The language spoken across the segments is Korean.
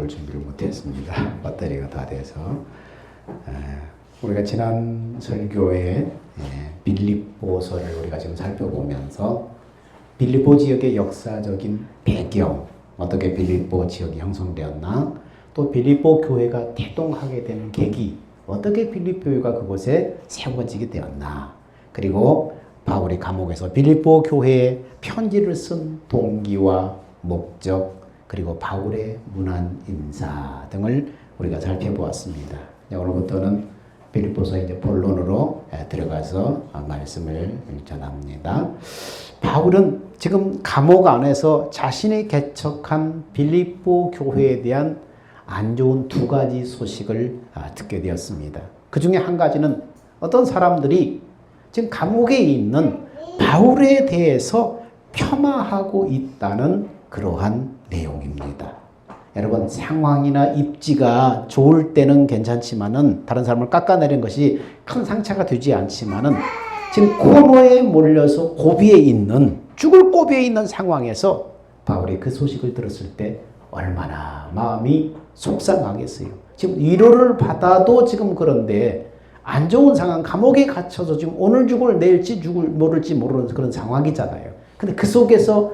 올 준비를 못했습니다. 배터리가 다 돼서. 우리가 지난 설교에 빌립보서를 우리가 지금 살펴보면서 빌립보 지역의 역사적인 배경, 어떻게 빌립보 지역이 형성되었나, 또 빌립보 교회가 태동하게 되는 계기, 어떻게 빌립보 교회가 그곳에 세워지게 되었나, 그리고 바울이 감옥에서 빌립보 교회에 편지를 쓴 동기와 목적, 그리고 바울의 문안 인사 등을 우리가 살펴보았습니다. 오늘부터는 빌립보서 이제 본론으로 들어가서 말씀을 전합니다. 바울은 지금 감옥 안에서 자신이 개척한 빌립보 교회에 대한 안 좋은 두 가지 소식을 듣게 되었습니다. 그 중에 한 가지는 어떤 사람들이 지금 감옥에 있는 바울에 대해서 폄하하고 있다는 그러한 내용입니다. 여러분, 상황이나 입지가 좋을 때는 괜찮지만은, 다른 사람을 깎아내린 것이 큰 상처가 되지 않지만은, 지금 코너에 몰려서 고비에 있는, 죽을 고비에 있는 상황에서 바울이 그 소식을 들었을 때 얼마나 마음이 속상하겠어요. 지금 위로를 받아도 지금 그런데 안 좋은 상황, 감옥에 갇혀서 지금 오늘 죽을 내일지 모를지 모르는 그런 상황이잖아요. 근데 그 속에서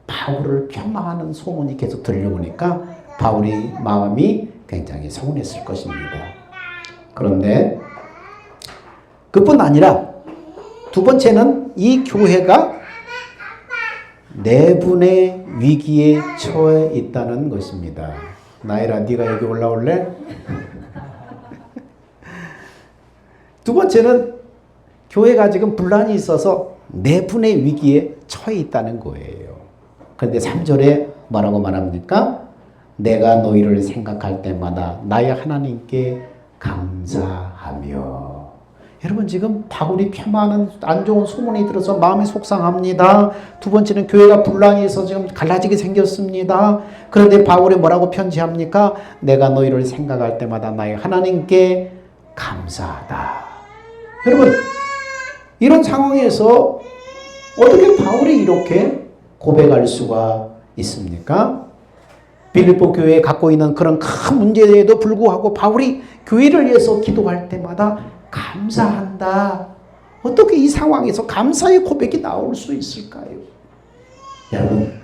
바울을 폄하하는 소문이 계속 들려오니까 바울이 마음이 굉장히 서운했을 것입니다. 그런데 그뿐 아니라 두 번째는 이 교회가 내분의 위기에 처해 있다는 것입니다. 나이라, 네가 여기 올라올래? 두 번째는 교회가 지금 분란이 있어서 내분의 위기에 처해 있다는 거예요. 그런데 3절에 뭐라고 말합니까? 내가 너희를 생각할 때마다 나의 하나님께 감사하며. 여러분, 지금 바울이 폄하하는 안 좋은 소문이 들어서 마음이 속상합니다. 두 번째는 교회가 분란이 있어서 지금 갈라지게 생겼습니다. 그런데 바울이 뭐라고 편지합니까? 내가 너희를 생각할 때마다 나의 하나님께 감사하다. 여러분, 이런 상황에서 어떻게 바울이 이렇게 고백할 수가 있습니까? 빌립보 교회에 갖고 있는 그런 큰 문제에도 불구하고 바울이 교회를 위해서 기도할 때마다 감사한다. 어떻게 이 상황에서 감사의 고백이 나올 수 있을까요? 여러분,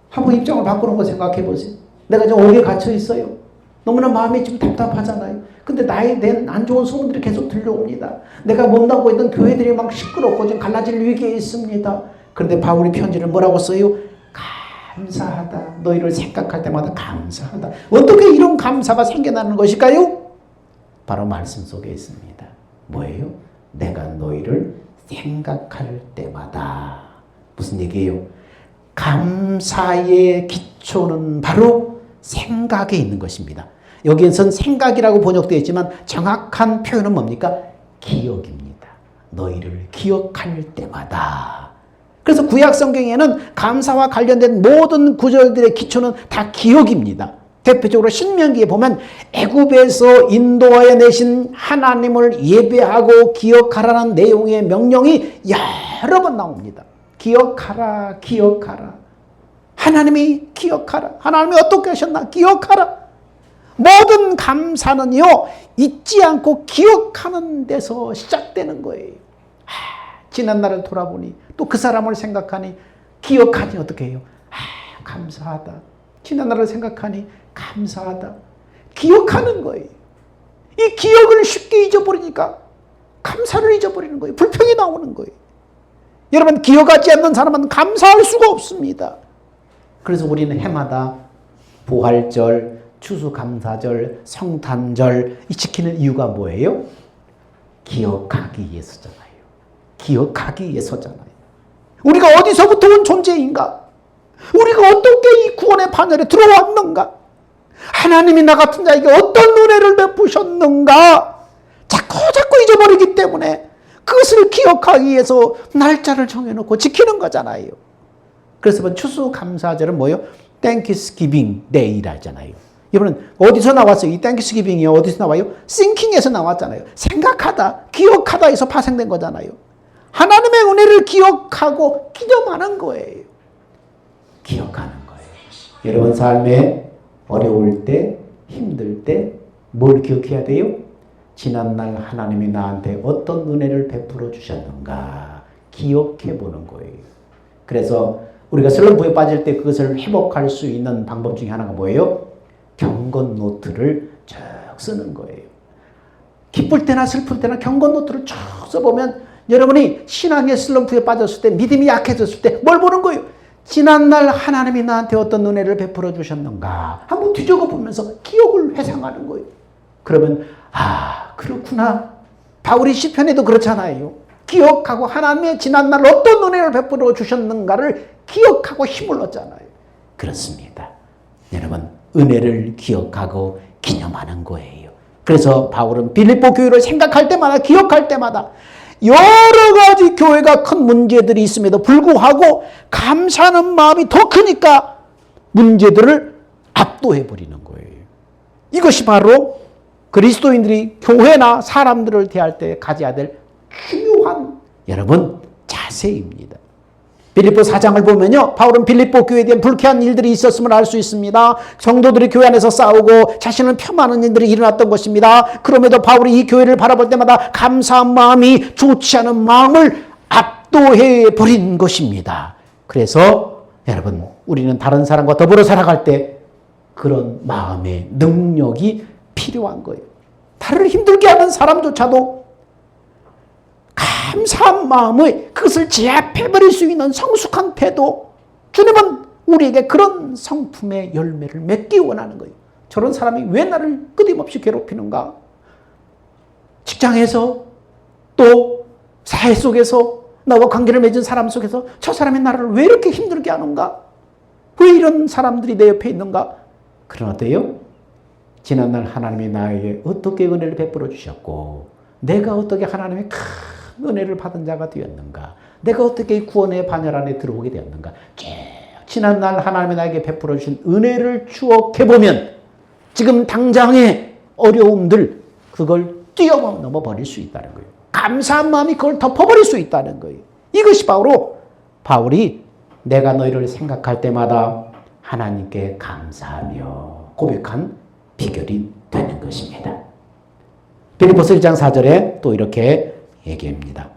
한번 입장을 바꾸는 거 생각해 보세요. 내가 지금 옥에 갇혀 있어요. 너무나 마음이 좀 답답하잖아요. 근데 나에 대한 안 좋은 소문들이 계속 들려옵니다. 내가 몸담고 있던 교회들이 막 시끄럽고 지금 갈라질 위기에 있습니다. 그런데 바울이 편지를 뭐라고 써요? 감사하다. 너희를 생각할 때마다 감사하다. 어떻게 이런 감사가 생겨나는 것일까요? 바로 말씀 속에 있습니다. 뭐예요? 내가 너희를 생각할 때마다. 무슨 얘기예요? 감사의 기초는 바로 생각에 있는 것입니다. 여기에선 생각이라고 번역되어 있지만 정확한 표현은 뭡니까? 기억입니다. 너희를 기억할 때마다. 그래서 구약 성경에는 감사와 관련된 모든 구절들의 기초는 다 기억입니다. 대표적으로 신명기에 보면 애굽에서 인도하여 내신 하나님을 예배하고 기억하라는 내용의 명령이 여러 번 나옵니다. 기억하라, 기억하라. 하나님이 기억하라. 하나님이 어떻게 하셨나? 기억하라. 모든 감사는요, 잊지 않고 기억하는 데서 시작되는 거예요. 지난 날을 돌아보니, 또 그 사람을 생각하니, 기억하니 어떻게 해요? 감사하다. 지난 날을 생각하니 감사하다. 기억하는 거예요. 이 기억을 쉽게 잊어버리니까 감사를 잊어버리는 거예요. 불평이 나오는 거예요. 여러분, 기억하지 않는 사람은 감사할 수가 없습니다. 그래서 우리는 해마다 부활절, 추수감사절, 성탄절 이 지키는 이유가 뭐예요? 기억하기 위해서잖아요. 기억하기 위해서잖아요. 우리가 어디서부터 온 존재인가? 우리가 어떻게 이 구원의 반열에 들어왔는가? 하나님이 나 같은 자에게 어떤 은혜를 베푸셨는가? 자꾸 잊어버리기 때문에 그것을 기억하기 위해서 날짜를 정해놓고 지키는 거잖아요. 그래서 추수감사절은 뭐예요? Thanksgiving Day라잖아요. 여러분, 어디서 나왔어요? 이 Thanksgiving이 어디서 나와요? thinking에서 나왔잖아요. 생각하다, 기억하다에서 파생된 거잖아요. 하나님의 은혜를 기억하고 기념하는 거예요. 기억하는 거예요. 여러분 삶에 어려울 때 힘들 때 뭘 기억해야 돼요? 지난날 하나님이 나한테 어떤 은혜를 베풀어 주셨는가 기억해 보는 거예요. 그래서 우리가 슬럼프에 빠질 때 그것을 회복할 수 있는 방법 중에 하나가 뭐예요? 경건 노트를 쭉 쓰는 거예요. 기쁠 때나 슬플 때나 경건 노트를 쭉 써보면 여러분이 신앙의 슬럼프에 빠졌을 때, 믿음이 약해졌을 때 뭘 보는 거예요? 지난날 하나님이 나한테 어떤 은혜를 베풀어 주셨는가 한번 뒤적어 보면서 기억을 회상하는 거예요. 그러면 그렇구나. 바울이 시편에도 그렇잖아요. 기억하고 하나님의 지난날 어떤 은혜를 베풀어 주셨는가를 기억하고 힘을 얻잖아요. 그렇습니다. 여러분, 은혜를 기억하고 기념하는 거예요. 그래서 바울은 빌립보 교회를 생각할 때마다, 기억할 때마다 여러 가지 교회가 큰 문제들이 있음에도 불구하고 감사하는 마음이 더 크니까 문제들을 압도해버리는 거예요. 이것이 바로 그리스도인들이 교회나 사람들을 대할 때 가져야 될 중요한 여러분 자세입니다. 빌립보 4장을 보면요, 바울은 빌립보 교회에 대한 불쾌한 일들이 있었음을 알 수 있습니다. 성도들이 교회 안에서 싸우고 자신을 폄하하는 일들이 일어났던 것입니다. 그럼에도 바울이 이 교회를 바라볼 때마다 감사한 마음이 좋지 않은 마음을 압도해 버린 것입니다. 그래서 여러분, 우리는 다른 사람과 더불어 살아갈 때 그런 마음의 능력이 필요한 거예요. 다른 힘들게 하는 사람조차도 감사한 마음의 그것을 제압해버릴 수 있는 성숙한 태도, 주님은 우리에게 그런 성품의 열매를 맺기 원하는 거예요. 저런 사람이 왜 나를 끊임없이 괴롭히는가? 직장에서 또 사회 속에서 나와 관계를 맺은 사람 속에서 저 사람이 나를 왜 이렇게 힘들게 하는가? 왜 이런 사람들이 내 옆에 있는가? 그러나도요, 지난날 하나님이 나에게 어떻게 은혜를 베풀어 주셨고 내가 어떻게 하나님의 큰 은혜를 받은 자가 되었는가? 내가 어떻게 구원의 반열 안에 들어오게 되었는가? 지난날 하나님이 나에게 베풀어 주신 은혜를 추억해보면 지금 당장의 어려움들 그걸 뛰어넘어 버릴 수 있다는 거예요. 감사한 마음이 그걸 덮어버릴 수 있다는 거예요. 이것이 바로 바울이 내가 너희를 생각할 때마다 하나님께 감사하며 고백한 비결이 되는 것입니다. 빌립보서 1장 4절에 또 이렇게 얘기합니다.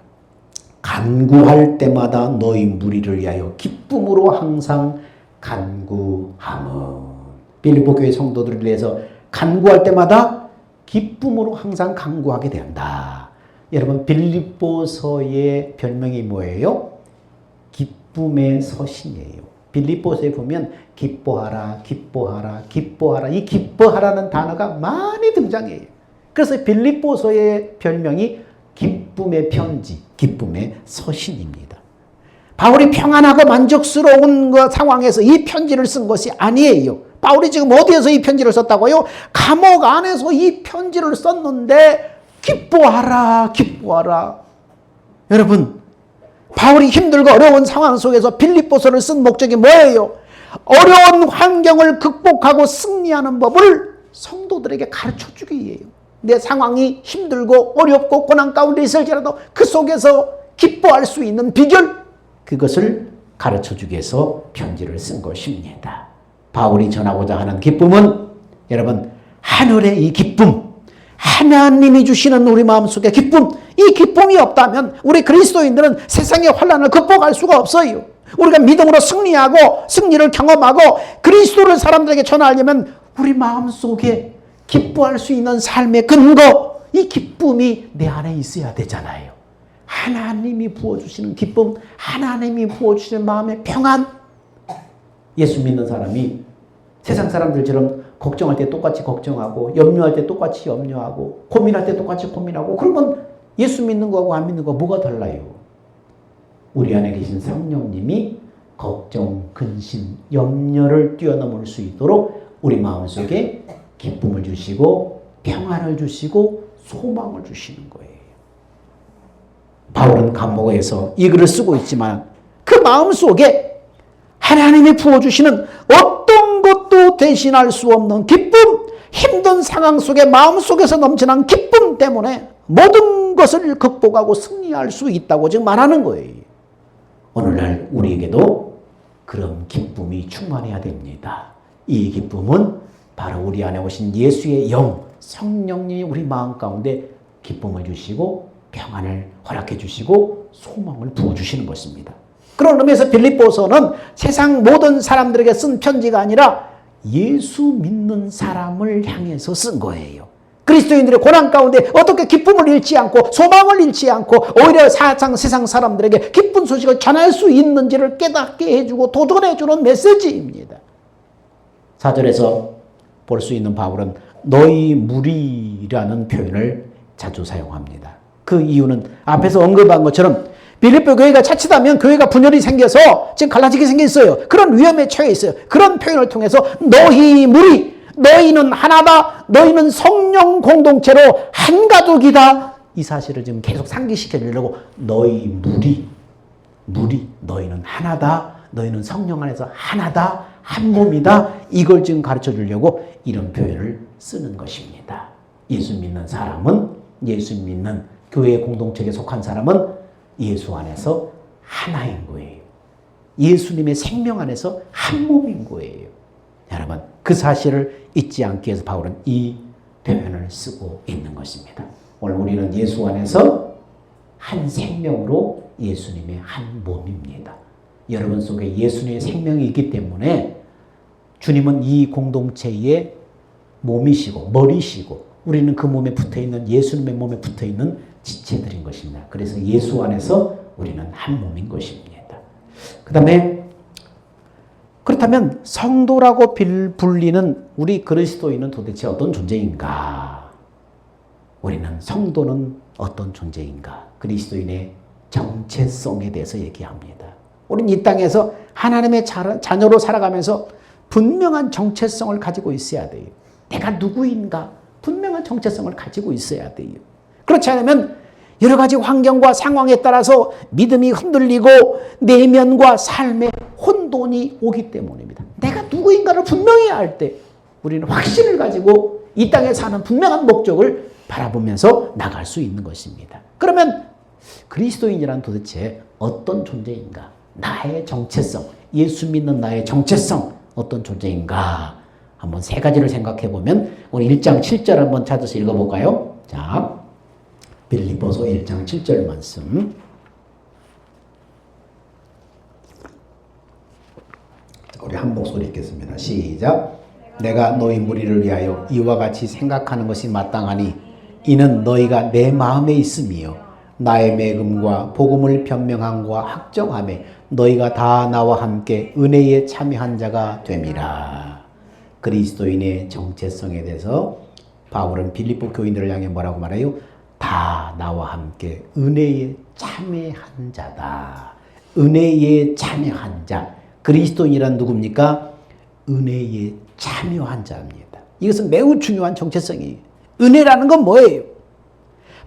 간구할 때마다 너희 무리를 위하여 기쁨으로 항상 간구함은. 빌립보 교회 성도들을 위해서 간구할 때마다 기쁨으로 항상 간구하게 된다. 여러분, 빌립보서의 별명이 뭐예요? 기쁨의 서신이에요. 빌립보서에 보면 기뻐하라, 기뻐하라, 기뻐하라, 이 기뻐하라는 단어가 많이 등장해요. 그래서 빌립보서의 별명이 기쁨의 편지, 기쁨의 서신입니다. 바울이 평안하고 만족스러운 상황에서 이 편지를 쓴 것이 아니에요. 바울이 지금 어디에서 이 편지를 썼다고요? 감옥 안에서 이 편지를 썼는데 기뻐하라, 기뻐하라. 여러분, 바울이 힘들고 어려운 상황 속에서 빌립보서를 쓴 목적이 뭐예요? 어려운 환경을 극복하고 승리하는 법을 성도들에게 가르쳐 주기 위해요. 내 상황이 힘들고 어렵고 고난 가운데 있을지라도 그 속에서 기뻐할 수 있는 비결, 그것을 가르쳐 주기 위해서 편지를 쓴 것입니다. 바울이 전하고자 하는 기쁨은 여러분, 하늘의 이 기쁨, 하나님이 주시는 우리 마음속의 기쁨, 이 기쁨이 없다면 우리 그리스도인들은 세상의 환난을 극복할 수가 없어요. 우리가 믿음으로 승리하고 승리를 경험하고 그리스도를 사람들에게 전하려면 우리 마음속에 기뻐할 수 있는 삶의 근거, 이 기쁨이 내 안에 있어야 되잖아요. 하나님이 부어주시는 기쁨, 하나님이 부어주시는 마음의 평안. 예수 믿는 사람이 세상 사람들처럼 걱정할 때 똑같이 걱정하고 염려할 때 똑같이 염려하고 고민할 때 똑같이 고민하고, 그러면 예수 믿는 거하고 안 믿는 거 뭐가 달라요? 우리 안에 계신 성령님이 걱정, 근심, 염려를 뛰어넘을 수 있도록 우리 마음속에 기쁨을 주시고 평안을 주시고 소망을 주시는 거예요. 바울은 감옥에서 이 글을 쓰고 있지만 그 마음속에 하나님이 부어주시는 어떤 것도 대신할 수 없는 기쁨, 힘든 상황 속에 마음속에서 넘치는 기쁨 때문에 모든 것을 극복하고 승리할 수 있다고 지금 말하는 거예요. 오늘날 우리에게도 그런 기쁨이 충만해야 됩니다. 이 기쁨은 바로 우리 안에 오신 예수의 영, 성령님이 우리 마음 가운데 기쁨을 주시고 평안을 허락해 주시고 소망을 부어주시는 것입니다. 그런 의미에서 빌립보서는 세상 모든 사람들에게 쓴 편지가 아니라 예수 믿는 사람을 향해서 쓴 거예요. 그리스도인들의 고난 가운데 어떻게 기쁨을 잃지 않고 소망을 잃지 않고 오히려 세상 사람들에게 기쁜 소식을 전할 수 있는지를 깨닫게 해주고 도전해주는 메시지입니다. 4절에서 볼 수 있는 바울은 너희 무리라는 표현을 자주 사용합니다. 그 이유는 앞에서 언급한 것처럼 빌립보 교회가 자칫하면 교회가 분열이 생겨서 지금 갈라지게 생겼어요. 그런 위험에 처해 있어요. 그런 표현을 통해서 너희 무리, 너희는 하나다, 너희는 성령 공동체로 한 가족이다, 이 사실을 지금 계속 상기시켜 주려고 너희 무리, 너희는 하나다, 너희는 성령 안에서 하나다, 한 몸이다, 이걸 지금 가르쳐 주려고 이런 표현을 쓰는 것입니다. 예수 믿는 사람은, 예수 믿는 교회 공동체에 속한 사람은 예수 안에서 하나인 거예요. 예수님의 생명 안에서 한 몸인 거예요. 여러분, 그 사실을 잊지 않기 위해서 바울은 이 표현을 쓰고 있는 것입니다. 오늘 우리는 예수 안에서 한 생명으로 예수님의 한 몸입니다. 여러분 속에 예수님의 생명이 있기 때문에 주님은 이 공동체의 몸이시고 머리시고 우리는 그 몸에 붙어있는, 예수님의 몸에 붙어있는 지체들인 것입니다. 그래서 예수 안에서 우리는 한 몸인 것입니다. 그 다음에 그렇다면 성도라고 불리는 우리 그리스도인은 도대체 어떤 존재인가? 우리는 성도는 어떤 존재인가? 그리스도인의 정체성에 대해서 얘기합니다. 우리는 이 땅에서 하나님의 자녀로 살아가면서 분명한 정체성을 가지고 있어야 돼요. 내가 누구인가? 분명한 정체성을 가지고 있어야 돼요. 그렇지 않으면 여러 가지 환경과 상황에 따라서 믿음이 흔들리고 내면과 삶의 혼돈이 오기 때문입니다. 내가 누구인가를 분명히 알 때 우리는 확신을 가지고 이 땅에 사는 분명한 목적을 바라보면서 나갈 수 있는 것입니다. 그러면 그리스도인이란 도대체 어떤 존재인가? 나의 정체성, 예수 믿는 나의 정체성 어떤 존재인가? 한번 세 가지를 생각해 보면 우리 1장 7절 한번 찾아서 읽어볼까요? 자, 빌립보서 1장 7절 말씀. 우리 한 목소리 읽겠습니다. 시작. 내가 너희 무리를 위하여 이와 같이 생각하는 것이 마땅하니 이는 너희가 내 마음에 있음이요 나의 맹음과 복음을 변명함과 확정함에 너희가 다 나와 함께 은혜에 참여한 자가 됨이라. 그리스도인의 정체성에 대해서 바울은 빌립보 교인들을 향해 뭐라고 말해요? 다 나와 함께 은혜에 참여한 자다. 은혜에 참여한 자. 그리스도인이란 누굽니까? 은혜에 참여한 자입니다. 이것은 매우 중요한 정체성이에요. 은혜라는 건 뭐예요?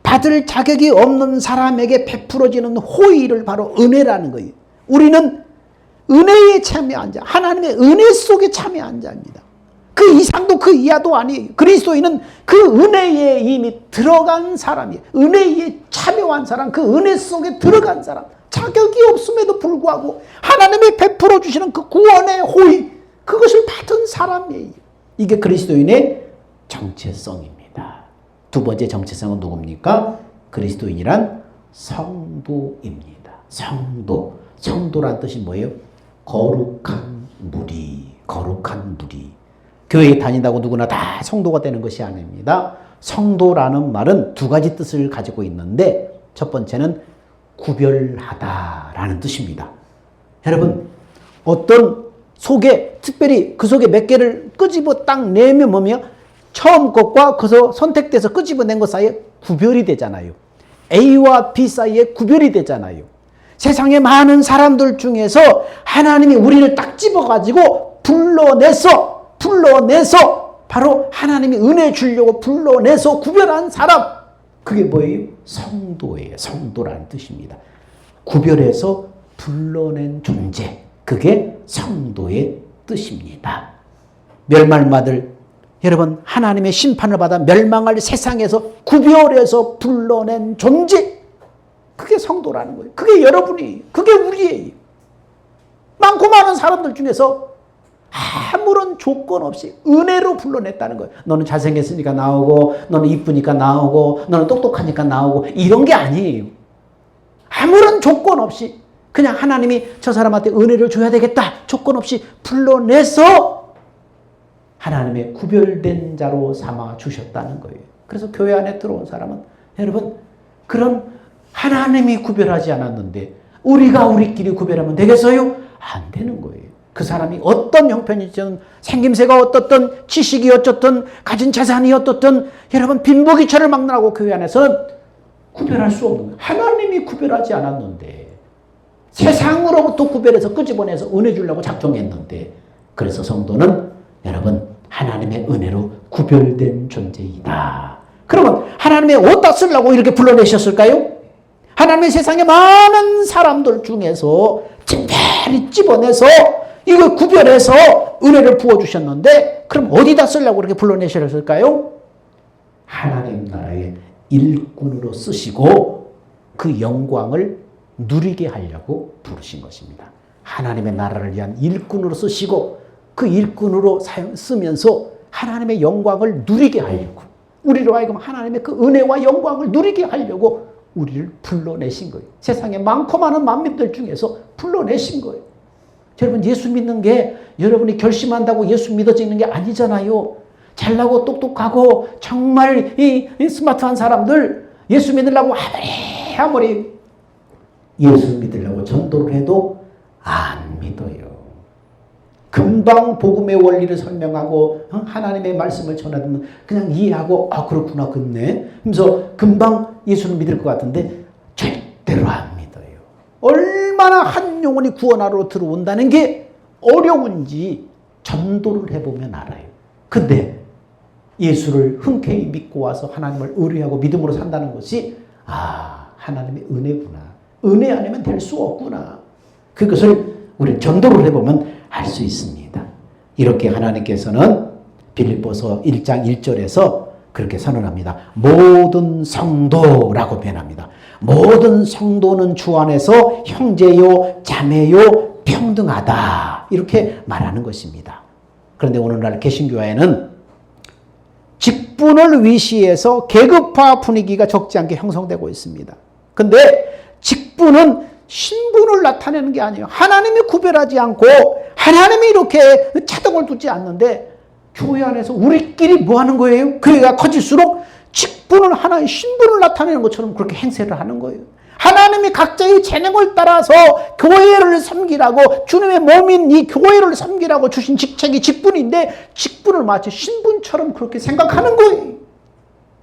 받을 자격이 없는 사람에게 베풀어지는 호의를 바로 은혜라는 거예요. 우리는 은혜에 참여한 자, 하나님의 은혜 속에 참여한 자입니다. 그 이상도 그 이하도 아니에요. 그리스도인은 그 은혜에 이미 들어간 사람이에요. 은혜에 참여한 사람, 그 은혜 속에 들어간 사람, 자격이 없음에도 불구하고 하나님이 베풀어 주시는 그 구원의 호의, 그것을 받은 사람이에요. 이게 그리스도인의 정체성입니다. 두 번째 정체성은 누굽니까? 그리스도인이란 성도입니다. 성도. 성도란 뜻이 뭐예요? 거룩한 무리. 거룩한 무리. 교회에 다닌다고 누구나 다 성도가 되는 것이 아닙니다. 성도라는 말은 두 가지 뜻을 가지고 있는데 첫 번째는 구별하다라는 뜻입니다. 여러분, 어떤 속에 특별히 그 속에 몇 개를 끄집어 딱 내면 뭐며 처음 것과 그서 선택돼서 끄집어낸 것 사이에 구별이 되잖아요. A와 B 사이에 구별이 되잖아요. 세상에 많은 사람들 중에서 하나님이 우리를 딱 집어가지고 불러내서 바로 하나님이 은혜 주려고 불러내서 구별한 사람, 그게 뭐예요? 성도예요. 성도라는 뜻입니다. 구별해서 불러낸 존재, 그게 성도의 뜻입니다. 멸망받을, 여러분, 하나님의 심판을 받아 멸망할 세상에서 구별해서 불러낸 존재, 그게 성도라는 거예요. 그게 여러분이, 그게 우리예요. 많고 많은 사람들 중에서 아무런 조건 없이 은혜로 불러냈다는 거예요. 너는 잘생겼으니까 나오고, 너는 이쁘니까 나오고, 너는 똑똑하니까 나오고, 이런 게 아니에요. 아무런 조건 없이 그냥 하나님이 저 사람한테 은혜를 줘야 되겠다 조건 없이 불러내서 하나님의 구별된 자로 삼아 주셨다는 거예요. 그래서 교회 안에 들어온 사람은 여러분 그런 하나님이 구별하지 않았는데 우리가 우리끼리 구별하면 되겠어요? 안 되는 거예요. 그 사람이 어떤 형편이든 생김새가 어떻든 지식이 어떻든 가진 재산이 어떻든 여러분 빈부귀천을 막론하고 교회 안에서는 구별할 수 없는 거예요. 하나님이 구별하지 않았는데 세상으로부터 구별해서 끄집어내서 은혜 주려고 작정했는데 그래서 성도는 여러분 하나님의 은혜로 구별된 존재이다. 그러면 하나님의 어디다 쓰려고 이렇게 불러내셨을까요? 하나님의 세상에 많은 사람들 중에서 특별히 집어내서 이걸 구별해서 은혜를 부어주셨는데 그럼 어디다 쓰려고 이렇게 불러내셨을까요? 하나님 나라의 일꾼으로 쓰시고 그 영광을 누리게 하려고 부르신 것입니다. 하나님의 나라를 위한 일꾼으로 쓰시고 그 일꾼으로 쓰면서 하나님의 영광을 누리게 하려고 우리로 하여금 하나님의 그 은혜와 영광을 누리게 하려고 우리를 불러내신 거예요. 세상에 많고 많은 만민들 중에서 불러내신 거예요. 여러분 예수 믿는 게 여러분이 결심한다고 예수 믿어지는 게 아니잖아요. 잘나고 똑똑하고 정말 이 스마트한 사람들 예수 믿으려고 아무리 예수 믿으려고 전도를 해도 안 믿어요. 금방 복음의 원리를 설명하고 하나님의 말씀을 전하면 그냥 이해하고 아 그렇구나 그렇네 하면서 금방 예수를 믿을 것 같은데 절대로 안 믿어요. 얼마나 한 영혼이 구원하러 들어온다는 게 어려운지 전도를 해보면 알아요. 근데 예수를 흔쾌히 믿고 와서 하나님을 의뢰하고 믿음으로 산다는 것이 아 하나님의 은혜구나. 은혜 아니면 될 수 없구나. 그것을 우리 전도를 해보면 알 수 있습니다. 이렇게 하나님께서는 빌립보서 1장 1절에서 그렇게 선언합니다. 모든 성도라고 변합니다. 모든 성도는 주 안에서 형제요 자매요 평등하다 이렇게 말하는 것입니다. 그런데 오늘날 개신교회는 직분을 위시해서 계급화 분위기가 적지 않게 형성되고 있습니다. 그런데 직분은 신분을 나타내는 게 아니에요. 하나님이 구별하지 않고 하나님이 이렇게 차등을 두지 않는데 교회 안에서 우리끼리 뭐 하는 거예요? 교회가 커질수록 직분을 하나의 신분을 나타내는 것처럼 그렇게 행세를 하는 거예요. 하나님이 각자의 재능을 따라서 교회를 섬기라고 주님의 몸인 이 교회를 섬기라고 주신 직책이 직분인데 직분을 마치 신분처럼 그렇게 생각하는 거예요.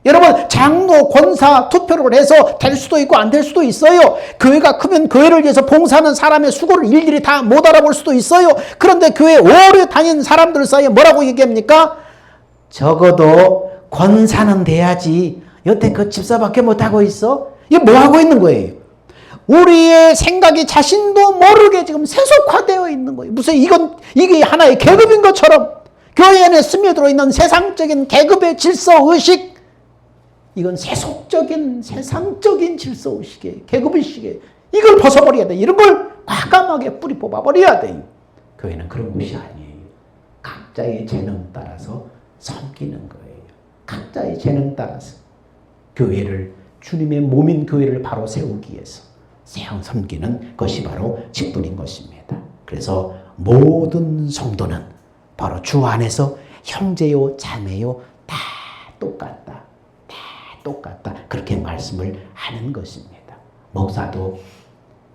여러분 장로, 권사 투표를 해서 될 수도 있고 안 될 수도 있어요. 교회가 크면 교회를 위해서 봉사하는 사람의 수고를 일일이 다 못 알아볼 수도 있어요. 그런데 교회 오래 다닌 사람들 사이에 뭐라고 얘기합니까? 적어도 권사는 돼야지. 여태 그 집사밖에 못하고 있어? 이게 뭐하고 있는 거예요? 우리의 생각이 자신도 모르게 지금 세속화되어 있는 거예요. 무슨 이게 하나의 계급인 것처럼 교회 안에 스며들어 있는 세상적인 계급의 질서의식 이건 세속적인 세상적인 질서의식이에요. 계급의식이에요. 이걸 벗어버려야 돼. 이런 걸 과감하게 뿌리 뽑아버려야 돼요. 교회는 그런 것이 아니에요. 각자의 재능 따라서 섬기는 거예요. 각자의 재능 따라서 교회를 주님의 몸인 교회를 바로 세우기 위해서 섬기는 것이 바로 직분인 것입니다. 그래서 모든 성도는 바로 주 안에서 형제요 자매요 다 똑같다. 똑같다. 그렇게 말씀을 하는 것입니다. 목사도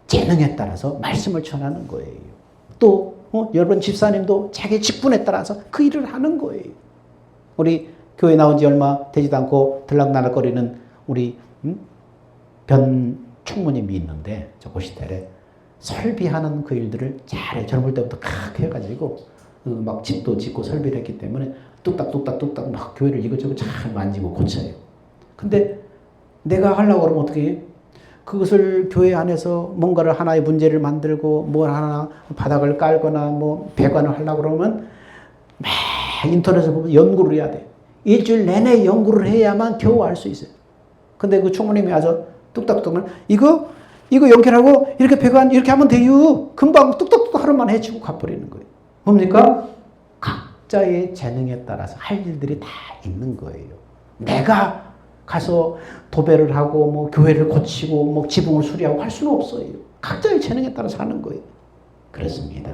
재능에 따라서 말씀을 전하는 거예요. 또 여러분 집사님도 자기 직분에 따라서 그 일을 하는 거예요. 우리 교회 나온 지 얼마 되지도 않고 들락날락거리는 우리 변 총무님이 있는데 저 고시텔에 설비하는 그 일들을 잘해. 젊을 때부터 칵 해가지고 막 집도 짓고 설비를 했기 때문에 뚝딱뚝딱 막 교회를 이것저것 잘 만지고 고쳐요. 근데 내가 하려고 그러면 어떻게 해요? 그것을 교회 안에서 뭔가를 하나의 문제를 만들고 뭘 하나 바닥을 깔거나 뭐 배관을 하려고 그러면 막 인터넷을 보면 연구를 해야 돼. 일주일 내내 연구를 해야만 겨우 알 수 있어요. 근데 그 총무님이 와서 뚝딱뚝딱 이거 연결하고 이렇게 배관 이렇게 하면 돼요. 금방 뚝딱뚝딱 하루만 해치고 가버리는 거예요. 뭡니까? 각자의 재능에 따라서 할 일들이 다 있는 거예요. 내가 가서 도배를 하고 뭐 교회를 고치고 뭐 지붕을 수리하고 할 수는 없어요. 각자의 재능에 따라서 하는 거예요. 그렇습니다.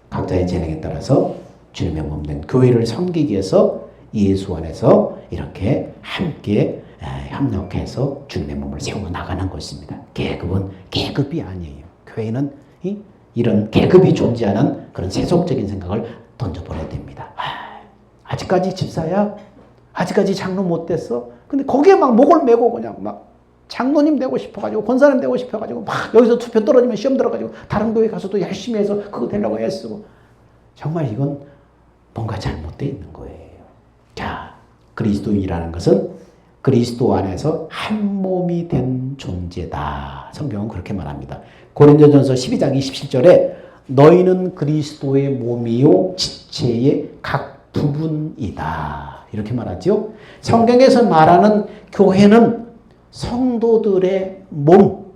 각자의 재능에 따라서 주님의 몸된 교회를 섬기기 위해서 예수 안에서 이렇게 함께 협력해서 주님의 몸을 세워 나가는 것입니다. 계급은 계급이 아니에요. 교회는 이런 계급이 존재하는 그런 세속적인 생각을 던져버려야 됩니다. 아직까지 집사야? 아직까지 장로 못 됐어? 근데 거기에 막 목을 메고 그냥 막 장로님 되고 싶어가지고 권사님 되고 싶어가지고 막 여기서 투표 떨어지면 시험 들어가지고 다른 교회 가서도 열심히 해서 그거 되려고 애쓰고 정말 이건 뭔가 잘못되어 있는 거예요. 자, 그리스도인이라는 것은 그리스도 안에서 한 몸이 된 존재다. 성경은 그렇게 말합니다. 고린도전서 12장 27절에 너희는 그리스도의 몸이요 지체의 각 부분이다. 이렇게 말하죠. 성경에서 말하는 교회는 성도들의 몸,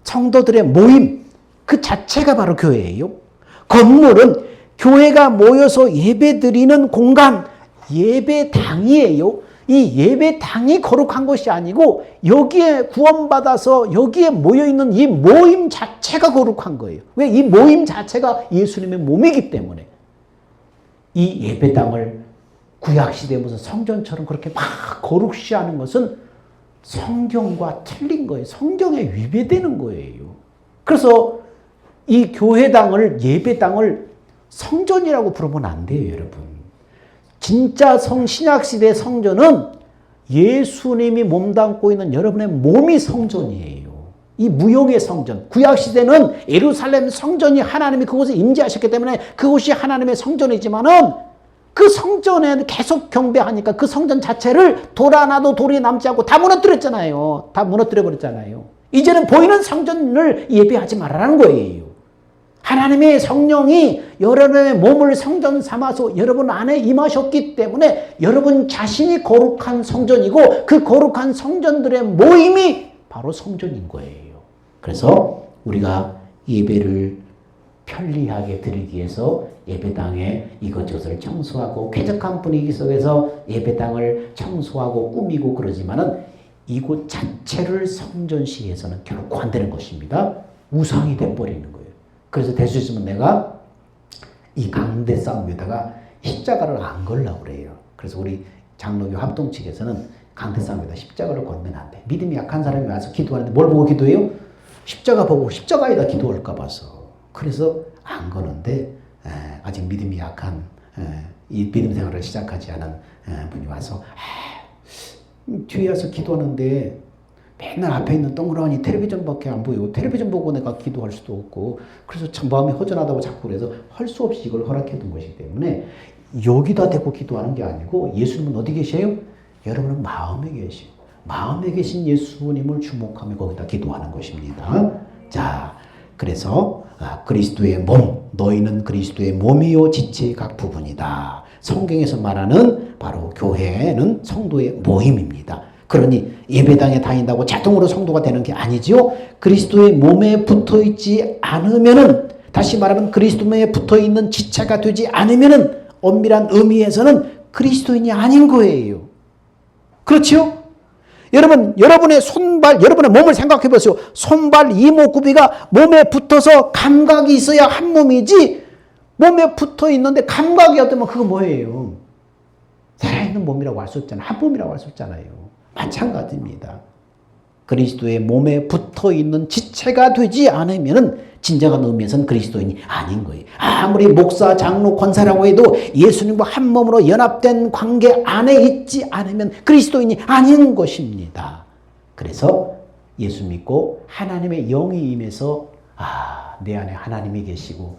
성도들의 모임 그 자체가 바로 교회예요. 건물은 교회가 모여서 예배드리는 공간, 예배당이에요. 이 예배당이 거룩한 것이 아니고 여기에 구원받아서 여기에 모여있는 이 모임 자체가 거룩한 거예요. 왜? 이 모임 자체가 예수님의 몸이기 때문에. 이 예배당을 구약시대에 무슨 성전처럼 그렇게 막 거룩시하는 것은 성경과 틀린 거예요. 성경에 위배되는 거예요. 그래서 이 교회당을, 예배당을 성전이라고 부르면 안 돼요, 여러분. 진짜 신약시대 성전은 예수님이 몸담고 있는 여러분의 몸이 성전이에요. 이 무용의 성전. 구약시대는 예루살렘 성전이 하나님이 그곳에 임재하셨기 때문에 그곳이 하나님의 성전이지만은 그 성전에 계속 경배하니까 그 성전 자체를 돌 하나도 돌이 남지 않고 다 무너뜨렸잖아요. 다 무너뜨려버렸잖아요. 이제는 보이는 성전을 예배하지 말라는 거예요. 하나님의 성령이 여러분의 몸을 성전 삼아서 여러분 안에 임하셨기 때문에 여러분 자신이 거룩한 성전이고 그 거룩한 성전들의 모임이 바로 성전인 거예요. 그래서 우리가 예배를 편리하게 드리기 위해서 예배당에 이것저것을 청소하고 쾌적한 분위기 속에서 예배당을 청소하고 꾸미고 그러지만은 이곳 자체를 성전시해서는 결코 안 되는 것입니다. 우상이 돼버리는 거예요. 그래서 될 수 있으면 내가 이 강대 싸움에다가 십자가를 안 걸려고 그래요. 그래서 우리 장로교 합동 측에서는 강대 싸움에다 십자가를 걸면 안 돼. 믿음이 약한 사람이 와서 기도하는데 뭘 보고 기도해요? 십자가 보고 십자가에다 기도할까 봐서. 그래서 안 거는데 아직 믿음이 약한 이 믿음 생활을 시작하지 않은 분이 와서 뒤에 와서 기도하는데 맨날 앞에 있는 동그라니 텔레비전밖에 안 보이고 텔레비전 보고 내가 기도할 수도 없고 그래서 참 마음이 허전하다고 자꾸 그래서 할 수 없이 이걸 허락해 둔 것이기 때문에 여기다 대고 기도하는 게 아니고 예수님은 어디 계세요? 여러분은 마음에 계시고 마음에 계신 예수님을 주목하며 거기다 기도하는 것입니다. 자, 그래서 그리스도의 몸, 너희는 그리스도의 몸이요 지체의 각 부분이다. 성경에서 말하는 바로 교회는 성도의 모임입니다. 그러니 예배당에 다닌다고 자동으로 성도가 되는 게 아니지요. 그리스도의 몸에 붙어있지 않으면은, 다시 말하면 그리스도에 붙어있는 지체가 되지 않으면은 엄밀한 의미에서는 그리스도인이 아닌 거예요. 그렇지요? 여러분, 여러분의 손발, 여러분의 몸을 생각해 보세요. 손발, 이목구비가 몸에 붙어서 감각이 있어야 한 몸이지, 몸에 붙어 있는데 감각이 없다면 그거 뭐예요? 살아있는 몸이라고 할 수 없잖아요. 한 몸이라고 할 수 없잖아요. 마찬가지입니다. 그리스도의 몸에 붙어 있는 지체가 되지 않으면 진정한 의미에서는 그리스도인이 아닌 거예요. 아무리 목사, 장로, 권사라고 해도 예수님과 한 몸으로 연합된 관계 안에 있지 않으면 그리스도인이 아닌 것입니다. 그래서 예수 믿고 하나님의 영이 임해서 내 안에 하나님이 계시고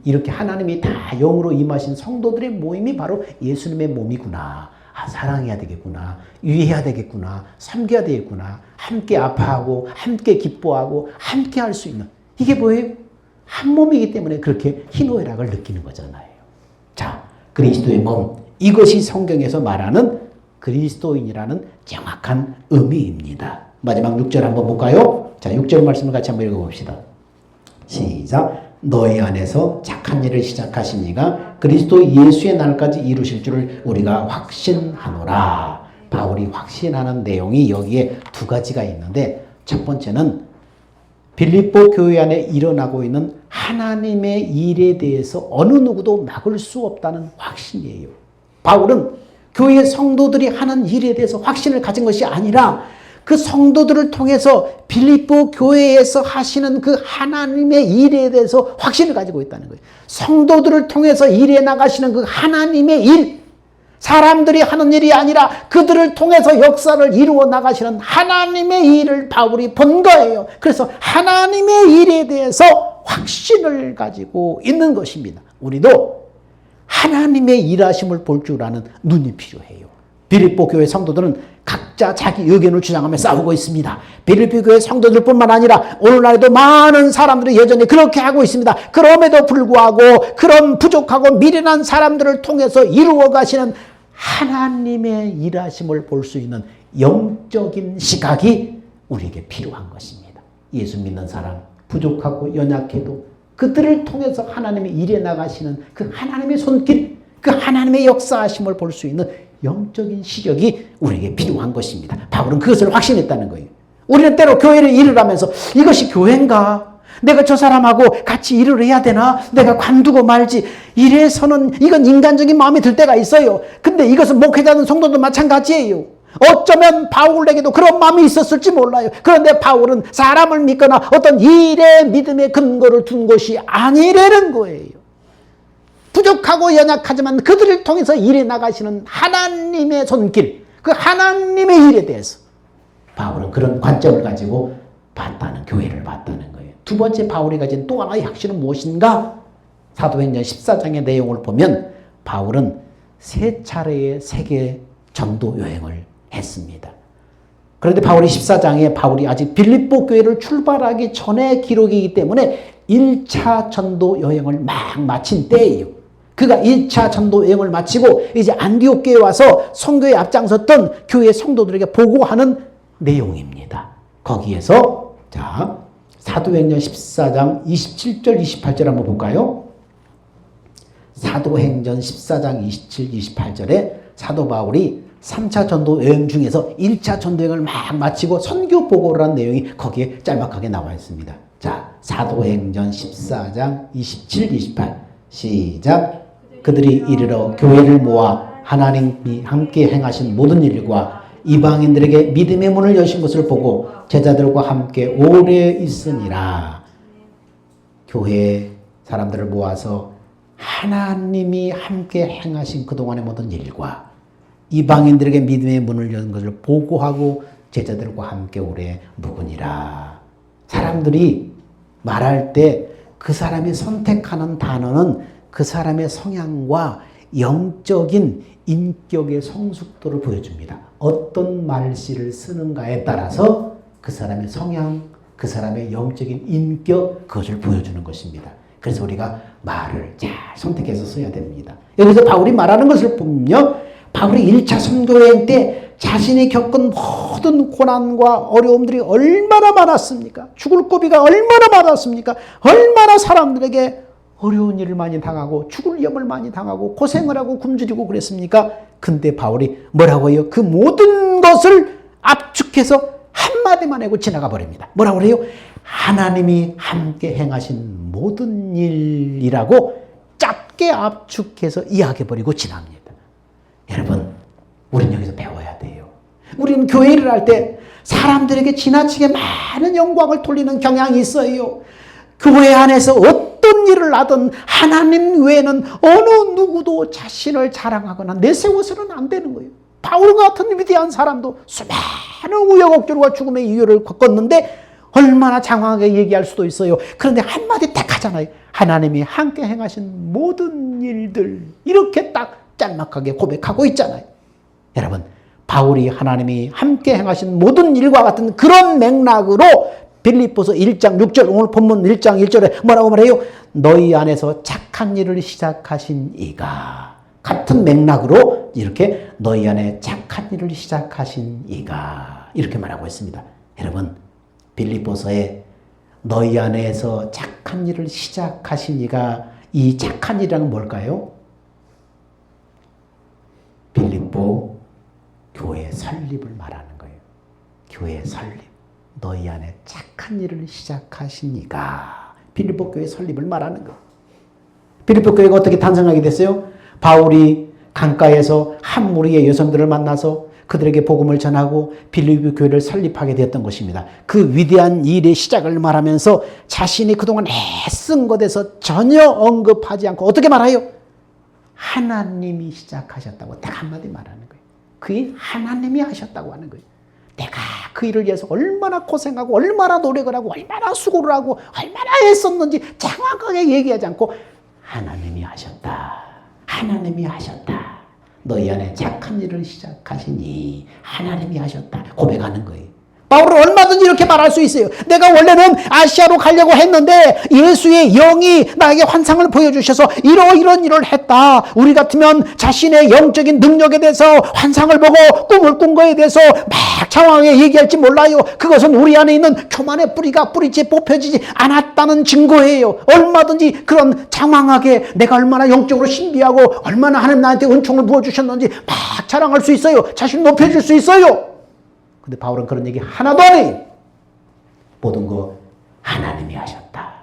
이렇게 하나님이 다 영으로 임하신 성도들의 모임이 바로 예수님의 몸이구나. 사랑해야 되겠구나. 위해야 되겠구나. 섬겨야 되겠구나. 함께 아파하고 함께 기뻐하고 함께 할 수 있는, 이게 뭐예요? 한 몸이기 때문에 그렇게 희노애락을 느끼는 거잖아요. 자, 그리스도의 몸, 이것이 성경에서 말하는 그리스도인이라는 정확한 의미입니다. 마지막 6절 한번 볼까요? 자, 6절 말씀을 같이 한번 읽어봅시다. 시작. 너희 안에서 착한 일을 시작하신 이가 그리스도 예수의 날까지 이루실 줄을 우리가 확신하노라. 바울이 확신하는 내용이 여기에 두 가지가 있는데, 첫 번째는 빌립보 교회 안에 일어나고 있는 하나님의 일에 대해서 어느 누구도 막을 수 없다는 확신이에요. 바울은 교회 성도들이 하는 일에 대해서 확신을 가진 것이 아니라 그 성도들을 통해서 빌립보 교회에서 하시는 그 하나님의 일에 대해서 확신을 가지고 있다는 거예요. 성도들을 통해서 일해 나가시는 그 하나님의 일, 사람들이 하는 일이 아니라 그들을 통해서 역사를 이루어 나가시는 하나님의 일을 바울이 본 거예요. 그래서 하나님의 일에 대해서 확신을 가지고 있는 것입니다. 우리도 하나님의 일하심을 볼 줄 아는 눈이 필요해요. 빌립보 교회 성도들은 각자 자기 의견을 주장하며 싸우고 있습니다. 빌립보 교회 성도들뿐만 아니라 오늘날에도 많은 사람들이 여전히 그렇게 하고 있습니다. 그럼에도 불구하고 그런 부족하고 미련한 사람들을 통해서 이루어 가시는 하나님의 일하심을 볼 수 있는 영적인 시각이 우리에게 필요한 것입니다. 예수 믿는 사람, 부족하고 연약해도 그들을 통해서 하나님의 일에 나가시는 그 하나님의 손길, 그 하나님의 역사하심을 볼 수 있는 영적인 시력이 우리에게 필요한 것입니다. 바울은 그것을 확신했다는 거예요. 우리는 때로 교회를 일을 하면서 이것이 교회인가? 내가 저 사람하고 같이 일을 해야 되나? 내가 관두고 말지. 이래서는 이건 인간적인 마음이 들 때가 있어요. 근데 이것은 목회자는 성도도 마찬가지예요. 어쩌면 바울에게도 그런 마음이 있었을지 몰라요. 그런데 바울은 사람을 믿거나 어떤 일의 믿음의 근거를 둔 것이 아니라는 거예요. 부족하고 연약하지만 그들을 통해서 일해 나가시는 하나님의 손길, 그 하나님의 일에 대해서 바울은 그런 관점을 가지고 봤다는, 교회를 봤다는 거예요. 두 번째 바울이 가진 또 하나의 확신은 무엇인가? 사도행전 14장의 내용을 보면 바울은 3차례의 세계 전도 여행을 했습니다. 그런데 바울이 14장에 바울이 아직 빌립보 교회를 출발하기 전의 기록이기 때문에 1차 전도 여행을 막 마친 때예요. 그가 1차 전도 여행을 마치고 이제 안디옥 교회에 와서 선교에 앞장섰던 교회 성도들에게 보고하는 내용입니다. 거기에서 자, 사도행전 14장 27절 28절 한번 볼까요? 사도행전 14장 27, 28절에 사도 바울이 3차 전도 여행 중에서 1차 전도 여행을 막 마치고 선교 보고를 한 내용이 거기에 짤막하게 나와 있습니다. 자, 사도행전 14장 27, 28 시작. 그들이 이르러 교회를 모아 하나님이 함께 행하신 모든 일과 이방인들에게 믿음의 문을 여신 것을 보고 제자들과 함께 오래 있으니라. 교회 사람들을 모아서 하나님이 함께 행하신 그동안의 모든 일과 이방인들에게 믿음의 문을 여는 것을 보고하고 제자들과 함께 오래 묵으니라. 사람들이 말할 때 그 사람이 선택하는 단어는 그 사람의 성향과 영적인 인격의 성숙도를 보여줍니다. 어떤 말씨를 쓰는가에 따라서 그 사람의 성향, 그 사람의 영적인 인격, 그것을 보여주는 것입니다. 그래서 우리가 말을 잘 선택해서 써야 됩니다. 여기서 바울이 말하는 것을 보면요, 바울이 1차 선교여행 때 자신이 겪은 모든 고난과 어려움들이 얼마나 많았습니까? 죽을 고비가 얼마나 많았습니까? 얼마나 사람들에게 어려운 일을 많이 당하고 죽을 위험을 많이 당하고 고생을 하고 굶주리고 그랬습니까? 근데 바울이 뭐라고 해요? 그 모든 것을 압축해서 한마디만 하고 지나가 버립니다. 뭐라고 그래요? 하나님이 함께 행하신 모든 일이라고 짧게 압축해서 이야기해버리고 지납니다. 여러분, 우리는 여기서 배워야 돼요. 우리는 교회를 할 때 사람들에게 지나치게 많은 영광을 돌리는 경향이 있어요. 교회 안에서 어떤 일을 하든 하나님 외에는 어느 누구도 자신을 자랑하거나 내세워서는 안 되는 거예요. 바울 같은 위대한 사람도 수많은 우여곡절과 죽음의 이유를 겪었는데 얼마나 장황하게 얘기할 수도 있어요. 그런데 한마디 딱 하잖아요. 하나님이 함께 행하신 모든 일들, 이렇게 딱 짤막하게 고백하고 있잖아요. 여러분, 바울이 하나님이 함께 행하신 모든 일과 같은 그런 맥락으로 빌립보서 1장 6절, 오늘 본문 1장 1절에 뭐라고 말해요? 너희 안에서 착한 일을 시작하신 이가, 같은 맥락으로 이렇게 너희 안에 착한 일을 시작하신 이가, 이렇게 말하고 있습니다. 여러분, 빌립보서에 너희 안에서 착한 일을 시작하시니가 이 착한 일이란 뭘까요? 빌립보 교회 설립을 말하는 거예요. 교회 설립. 너희 안에 착한 일을 시작하시니가 빌립보 교회 설립을 말하는 거예요. 빌립보 교회가 어떻게 탄생하게 됐어요? 바울이 강가에서 한 무리의 여성들을 만나서 그들에게 복음을 전하고 빌립보 교회를 설립하게 되었던 것입니다. 그 위대한 일의 시작을 말하면서 자신이 그동안 애쓴 것에서 전혀 언급하지 않고 어떻게 말해요? 하나님이 시작하셨다고 딱 한마디 말하는 거예요. 그 일 하나님이 하셨다고 하는 거예요. 내가 그 일을 위해서 얼마나 고생하고 얼마나 노력을 하고 얼마나 수고를 하고 얼마나 애썼는지 정확하게 얘기하지 않고 하나님이 하셨다. 하나님이 하셨다. 너희 안에 착한 일을 시작하시니 하나님이 하셨다. 고백하는 거예요. 바울은 얼마든지 이렇게 말할 수 있어요. 내가 원래는 아시아로 가려고 했는데 예수의 영이 나에게 환상을 보여주셔서 이런 일을 했다. 우리 같으면 자신의 영적인 능력에 대해서 환상을 보고 꿈을 꾼 거에 대해서 막 장황하게 얘기할지 몰라요. 그것은 우리 안에 있는 교만의 뿌리가 뿌리째 뽑혀지지 않았다는 증거예요. 얼마든지 그런 장황하게 내가 얼마나 영적으로 신비하고 얼마나 하나님 나한테 은총을 부어주셨는지 막 자랑할 수 있어요. 자신 높여줄 수 있어요. 근데 바울은 그런 얘기 하나도 안 해요. 모든 거 하나님이 하셨다.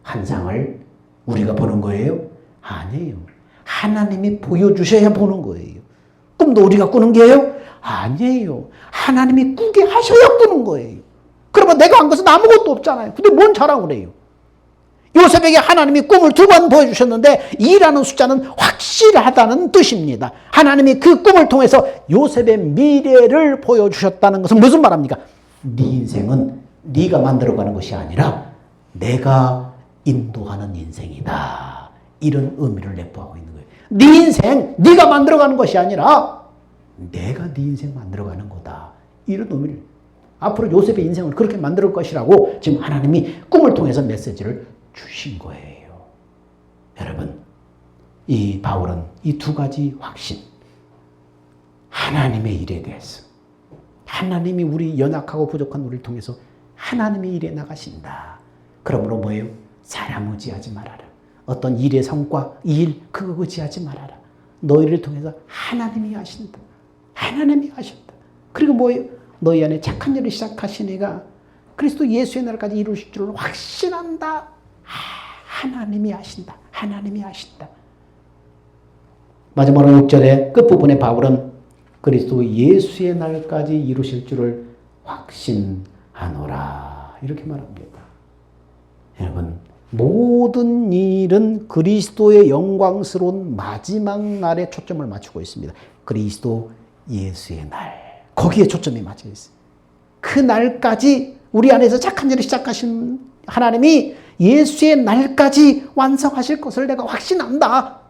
환상을 우리가 보는 거예요? 아니에요. 하나님이 보여주셔야 보는 거예요. 꿈도 우리가 꾸는 게예요? 아니에요. 하나님이 꾸게 하셔야 꾸는 거예요. 그러면 내가 한 것은 아무것도 없잖아요. 근데 뭔 자랑을 해요? 요셉에게 하나님이 꿈을 2번 보여주셨는데 2라는 숫자는 확실하다는 뜻입니다. 하나님이 그 꿈을 통해서 요셉의 미래를 보여주셨다는 것은 무슨 말합니까? 네 인생은 네가 만들어가는 것이 아니라 내가 인도하는 인생이다. 이런 의미를 내포하고 있는 거예요. 네 인생 네가 만들어가는 것이 아니라 내가 네 인생 만들어가는 거다. 이런 의미를 앞으로 요셉의 인생을 그렇게 만들 것이라고 지금 하나님이 꿈을 통해서 메시지를 주신 거예요. 여러분, 이 바울은 이 2가지 확신, 하나님의 일에 대해서 하나님이 우리 연약하고 부족한 우리를 통해서 하나님의 일에 나가신다. 그러므로 뭐예요? 사람 의지하지 말아라. 어떤 일의 성과, 일 그거 의지하지 말아라. 너희를 통해서 하나님이 하신다. 하나님이 하셨다. 그리고 뭐예요? 너희 안에 착한 일을 시작하시니가 그리스도 예수의 날까지 이루실 줄을 확신한다. 하나님이 하신다. 하나님이 하신다. 마지막으로 6절의 끝부분에 바울은 그리스도 예수의 날까지 이루실 줄을 확신하노라. 이렇게 말합니다. 여러분, 모든 일은 그리스도의 영광스러운 마지막 날에 초점을 맞추고 있습니다. 그리스도 예수의 날. 거기에 초점이 맞춰 있어요. 그 날까지 우리 안에서 착한 일을 시작하신 하나님이 예수의 날까지 완성하실 것을 내가 확신한다.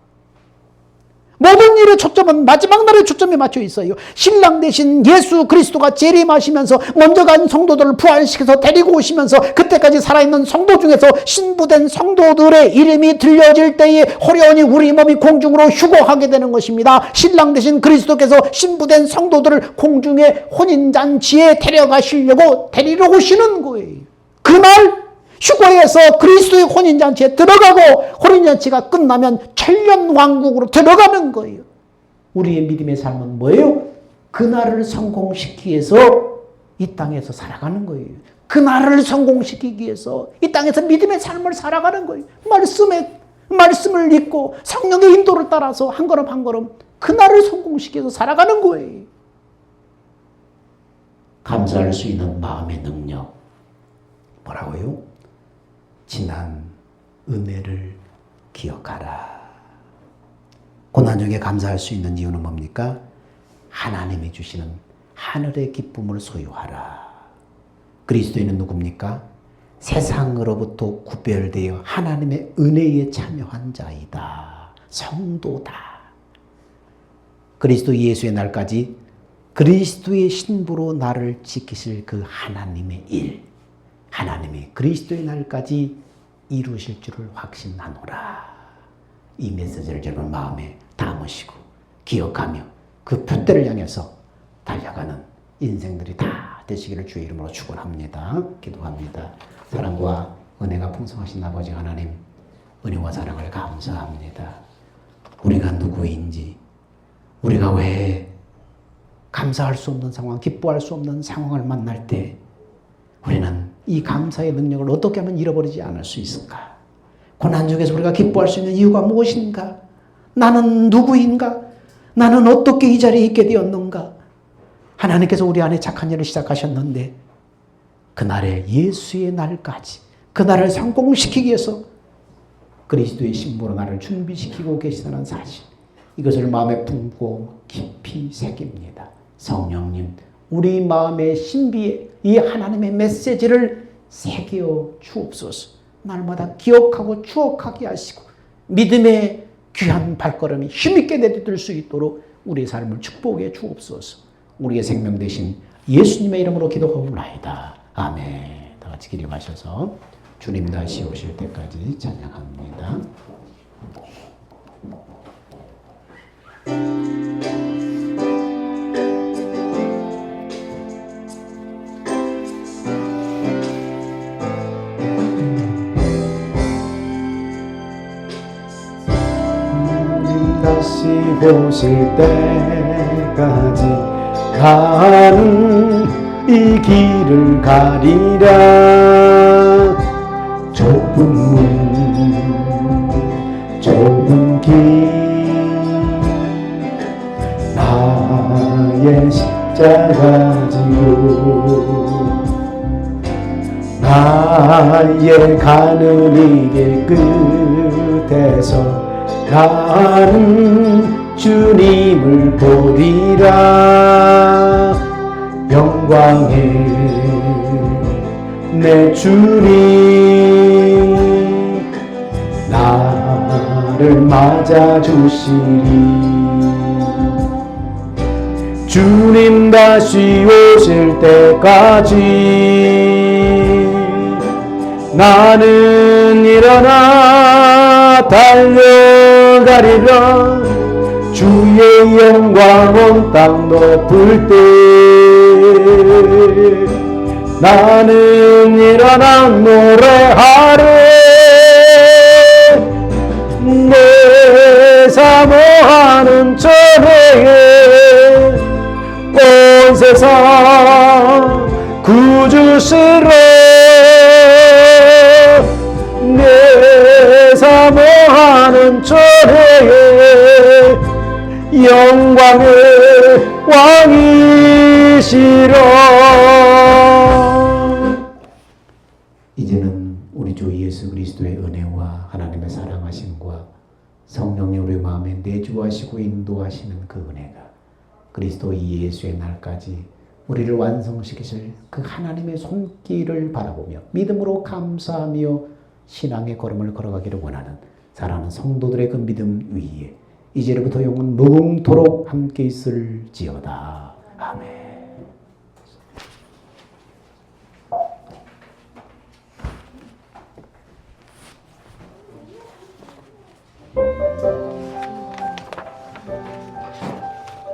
모든 일의 초점은 마지막 날에 초점이 맞춰 있어요. 신랑 되신 예수 그리스도가 재림하시면서 먼저 간 성도들을 부활시켜서 데리고 오시면서 그때까지 살아있는 성도 중에서 신부된 성도들의 이름이 들려질 때에 호련히 우리 몸이 공중으로 휴거하게 되는 것입니다. 신랑 되신 그리스도께서 신부된 성도들을 공중의 혼인잔치에 데려가시려고 데리러 오시는 거예요. 그날 휴거해서 그리스도의 혼인잔치에 들어가고 혼인잔치가 끝나면 천년왕국으로 들어가는 거예요. 우리의 믿음의 삶은 뭐예요? 그날을 성공시키기 위해서 이 땅에서 살아가는 거예요. 그날을 성공시키기 위해서 이 땅에서 믿음의 삶을 살아가는 거예요. 말씀을 믿고 성령의 인도를 따라서 한 걸음 한 걸음 그날을 성공시켜서 살아가는 거예요. 감사할 수 있는 마음의 능력. 뭐라고요? 지난 은혜를 기억하라. 고난 중에 감사할 수 있는 이유는 뭡니까? 하나님이 주시는 하늘의 기쁨을 소유하라. 그리스도인은 누굽니까? 세상으로부터 구별되어 하나님의 은혜에 참여한 자이다. 성도다. 그리스도 예수의 날까지 그리스도의 신부로 나를 지키실 그 하나님의 일, 하나님이 그리스도의 날까지 이루실 줄을 확신하노라. 이 메시지를 여러분 마음에 담으시고 기억하며 그 둯대를 향해서 달려가는 인생들이 다 되시기를 주의 이름으로 축원합니다. 기도합니다. 사랑과 은혜가 풍성하신 아버지 하나님, 은혜와 사랑을 감사합니다. 우리가 누구인지, 우리가 왜 감사할 수 없는 상황, 기뻐할 수 없는 상황을 만날 때 우리는 이 감사의 능력을 어떻게 하면 잃어버리지 않을 수 있을까? 고난 중에서 우리가 기뻐할 수 있는 이유가 무엇인가? 나는 누구인가? 나는 어떻게 이 자리에 있게 되었는가? 하나님께서 우리 안에 착한 일을 시작하셨는데 그날의 예수의 날까지 그날을 성공시키기 위해서 그리스도의 신부로 나를 준비시키고 계시다는 사실, 이것을 마음에 품고 깊이 새깁니다. 성령님, 우리 마음의 신비에 이 하나님의 메시지를 새겨 주옵소서. 날마다 기억하고 추억하게 하시고 믿음의 귀한 발걸음이 힘있게 내디딜 수 있도록 우리의 삶을 축복해 주옵소서. 우리의 생명 되신 예수님의 이름으로 기도하옵나이다. 아멘. 다 같이 기립하셔서 주님 다시 오실 때까지 찬양합니다. 다시 오실 때까지 가는 이 길을 가리라. 좁은 문, 좁은 길, 나의 십자가 지고 나의 가는 이 길 끝에서 나는 주님을 보리라. 영광의 내 주님 나를 맞아주시리. 주님 다시 오실 때까지 나는 일어나 달려가리라. 주의 영광 온 땅 높을 때 나는 일어나 노래하리. 내 사모하는 전에 온 세상 구주시로 내 사모하는 전에 영광의 왕이시로. 이제는 우리 주 예수 그리스도의 은혜와 하나님의 사랑하심과 성령님 우리 마음에 내주하시고 인도하시는 그 은혜가 그리스도 이 예수의 날까지 우리를 완성시키실 그 하나님의 손길을 바라보며 믿음으로 감사하며 신앙의 걸음을 걸어가기를 원하는 사랑하는 성도들의 그 믿음 위에 이제부터 영원 무궁토록 함께 있을지어다. 아멘.